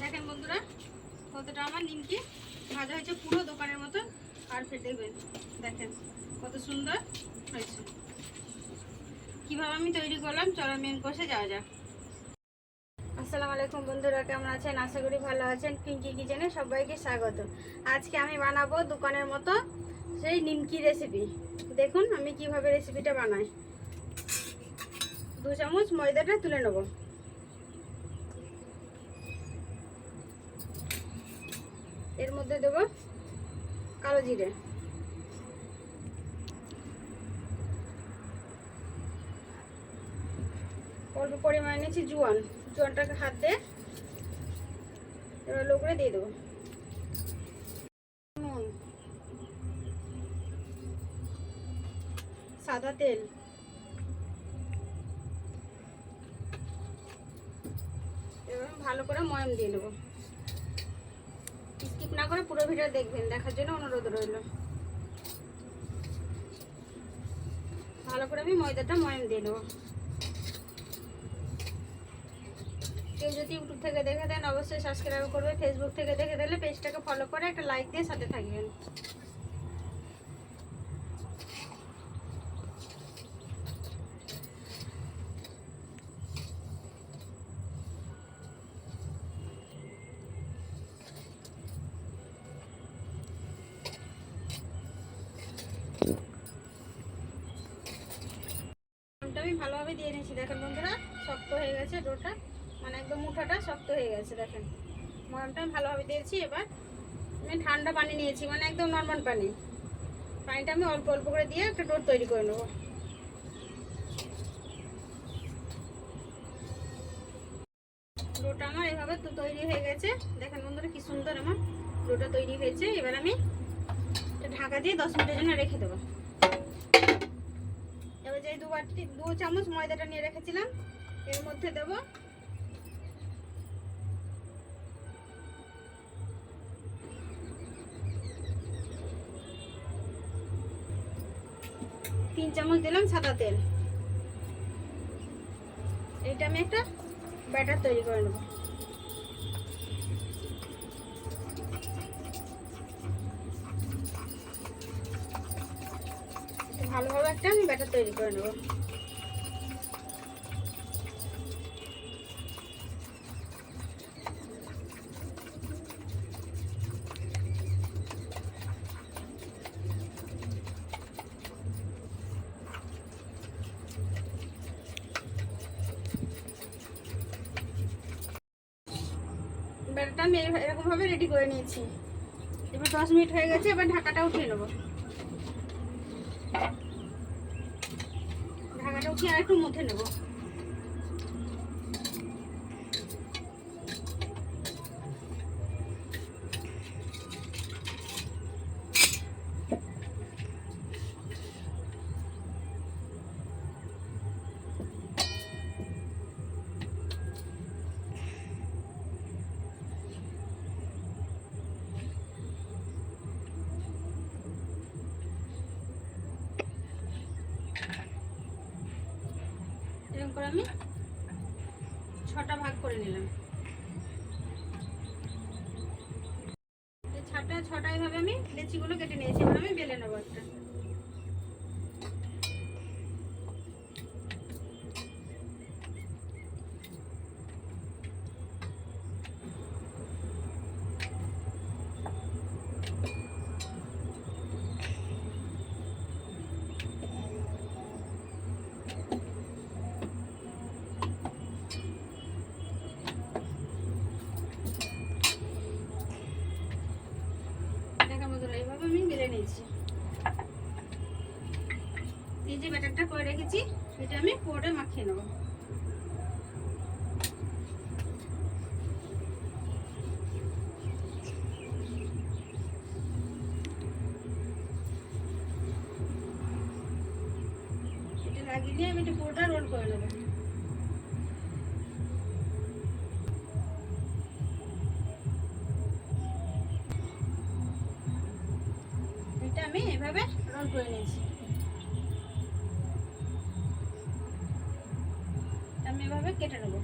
দেখেন বন্ধুরা, কতটা আমার নিমকি ভাজা হয়েছে, পুরো দোকানের মতো পারফেক্ট। দেখেন কত সুন্দর হয়েছে। কিভাবে আমি তৈরি করলাম চলো মেন কোর্সে যাওয়া যাক। আসসালামু আলাইকুম বন্ধুরা, কেমন আছেন? আশা করি ভালো আছেন। পিঙ্কি কিচেনে সবাইকে স্বাগত। আজকে আমি বানাবো দোকানের মতো সেই নিমকি রেসিপি। দেখুন আমি কিভাবে রেসিপিটা বানাই। 2 চামচ ময়দাটা তুলে নেব। এর মধ্যে দেব কালো জিরে, অল্প পরিমাণে নিয়েছি জোয়ানটাকে হাত দিয়ে এবার লো করে দিয়ে দেবো। নুন, সাদা তেল, এবার ভালো করে ময়াম দিয়ে নেবো। স্কিপ না করে পুরো ভিডিও দেখবেন, দেখার জন্য অনুরোধ রইল। ভালো করে আমি ময়দাটা ময়াম দিয়ে নেবো। কেউ যদি ইউটিউব থেকে দেখে দেন অবশ্যই সাবস্ক্রাইব করবে। ফেসবুক থেকে দেখে দিলে পেজটাকে ফলো করে একটা লাইক দিয়ে সাথে থাকবেন। আমি ভালোভাবে দিয়ে নিয়েছি। দেখেন বন্ধুরা, শক্ত হয়ে গেছে ডোটা, মানে একদম মুঠাটা শক্ত হয়ে গেছে। দেখেন ময়ামটা আমি ভালোভাবে দিয়েছি। এবার আমি ঠান্ডা পানি নিয়েছি, মানে একদম নর্মাল পানিটা আমি অল্প অল্প করে দিয়ে একটা ডো তৈরি করে নেবো। ডোটা আমার এভাবে তো তৈরি হয়ে গেছে। দেখেন বন্ধুরা কি সুন্দর আমার ডোটা তৈরি হয়েছে। এবার আমি ঢাকা দিয়ে 10 মিনিটের জন্য রেখে দেবো। এবার যে 2 চামচ ময়দাটা নিয়ে রেখেছিলাম এর মধ্যে দেব 3 চামচ দিলাম সাদা তেল। এইটা আমি একটা ব্যাটার তৈরি করে নেব। ভালোভাবে একটা আমি ব্যাটার তৈরি করে নেব। ব্যাটারটা আমি এরকম ভাবে রেডি করে নিয়েছি। এবার 10 মিনিট হয়ে গেছে। এবার ঢাকাটা উঠিয়ে নেব। ঢাকাটা উঠিয়ে আর একটু মুথে নেব। এরকম করে আমি 6টা ভাগ করে নিলাম। এই 6টা এইভাবে আমি লেচিগুলো কেটে নিয়েছি। এবার আমি বেলে নেবো একটা। এইভাবে আমি বেলে নিয়েছি। এই যে ব্যাটারটা করে রেখেছি এটা আমি পুরোটা মাখিয়ে নেব। এটা লাগিয়ে দিয়ে আমি এটা পুরোটা রোল করে নেব। এটা আমি এভাবে রোল করে নিয়েছি। আমি এভাবে কেটে নেব।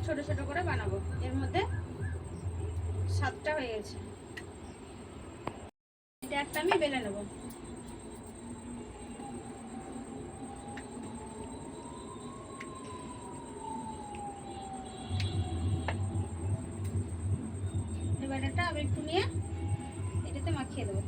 ছোট ছোট করে বানাবো। এর মধ্যে 7টা হয়ে গেছে। এটা একটা আমি বেলে নেব। এবার এটা আমি একটু নিয়ে এটাতে মাখিয়ে দেবো।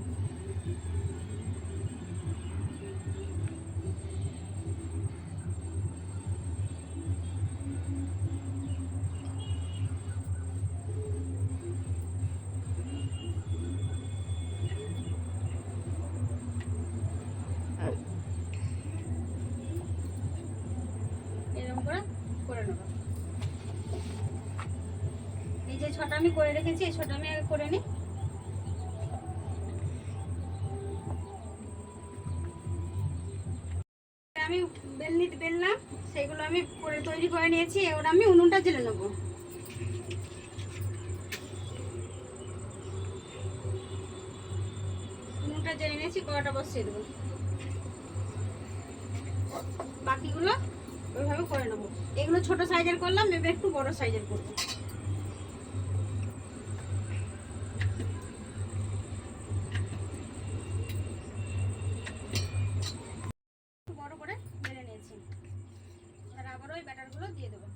এরকম করে নেব। এই যে 6টা আমি করে রেখেছি, এই 6টা আমি আগে করে নিই। আমি বেললাম, সেগুলো আমি করে তৈরি করে নিয়েছি। এবার আমি উনুনটা জ্বেলে নেব। উনুনটা জ্বেলে নিয়েছি, কড়াটা বসিয়ে দেবো। বাকিগুলো ওইভাবে করে নেবো। এগুলো ছোট সাইজের করলাম, এবার একটু বড় সাইজের করবো। বড় করে বেলে নিয়েছি। আর আবারও ওই ব্যাটারগুলো দিয়ে দেবো।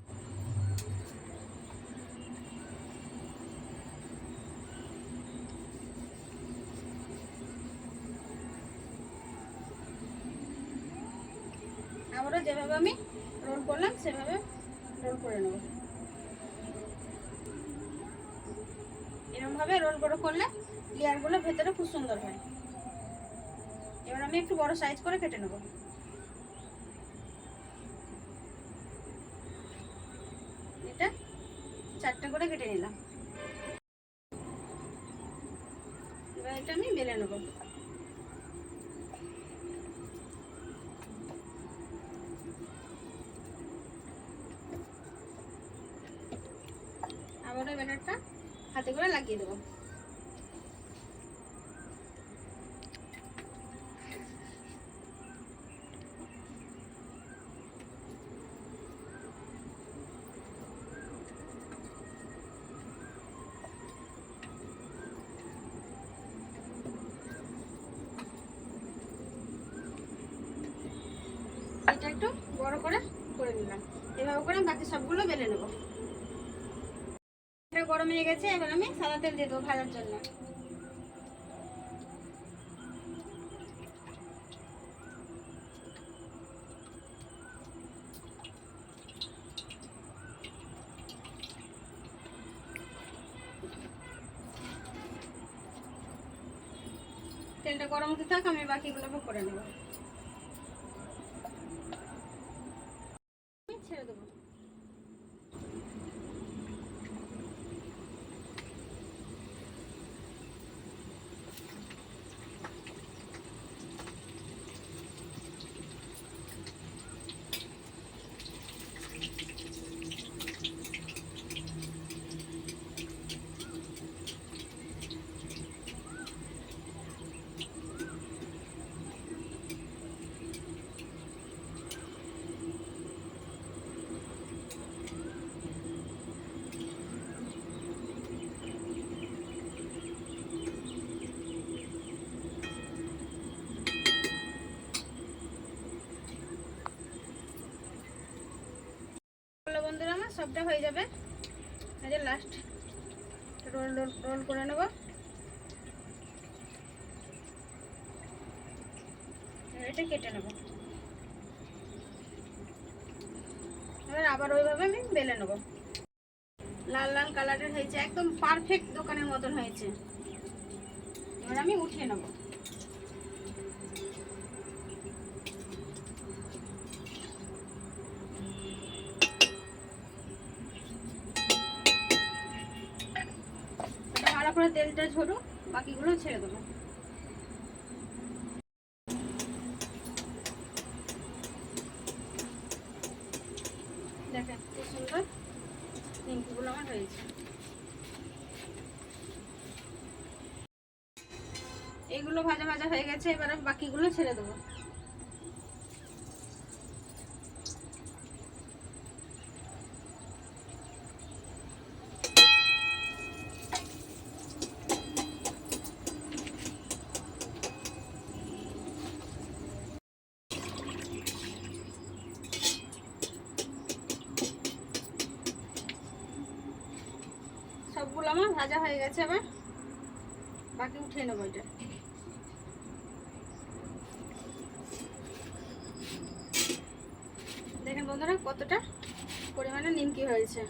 আবারও যেভাবে আমি রোল করলাম সেভাবে রোল করে নেব। এরকমভাবে রোল করে করলে লেয়ারগুলো ভেতরে খুব সুন্দর হয়। এবার আমি একটু বড় সাইজ করে কেটে নেব। এটা 4টে করে কেটে নিলাম। এবার এটা আমি বেলে নেব। আবারও ব্যাটারটা হাতে করে লাগিয়ে দেবো। এটা একটু বড় করে নিলাম। এভাবে করে বাকি সবগুলো বেলে নেব। এটা গরম হয়ে গেছে, এবার আমি সাদা তেল দিয়ে দেবো ভাজার জন্য। তেলটা গরম হতে থাক, আমি বাকিগুলো করে নেব। ছেড়ে দেবো। বন্ধুরা আমার সবটা হয়ে যাবে। এই যে লাস্ট রোল রোল রোল করে নেব। এটা কেটে নেব। এবার আবার ওইভাবে আমি বেলে নেব। লাল লাল কালারের হয়েছে, একদম পারফেক্ট দোকানের মতন হয়েছে। এবার আমি উঠিয়ে নেব। ভালো করে তেলটা ঝরুক, বাকিগুলো ছেড়ে দেবো। দেখেন কি সুন্দর নিমকিগুলো আমার হয়েছে। এগুলো ভাজা ভাজা হয়ে গেছে, এবার বাকিগুলো ছেড়ে দেবো। সবগুলো আমার ভাজা হয়ে গেছে, আবার বাকি উঠিয়ে নেবো এটা। দেখেন বন্ধুরা কতটা পরিমাণে নিমকি হয়েছে।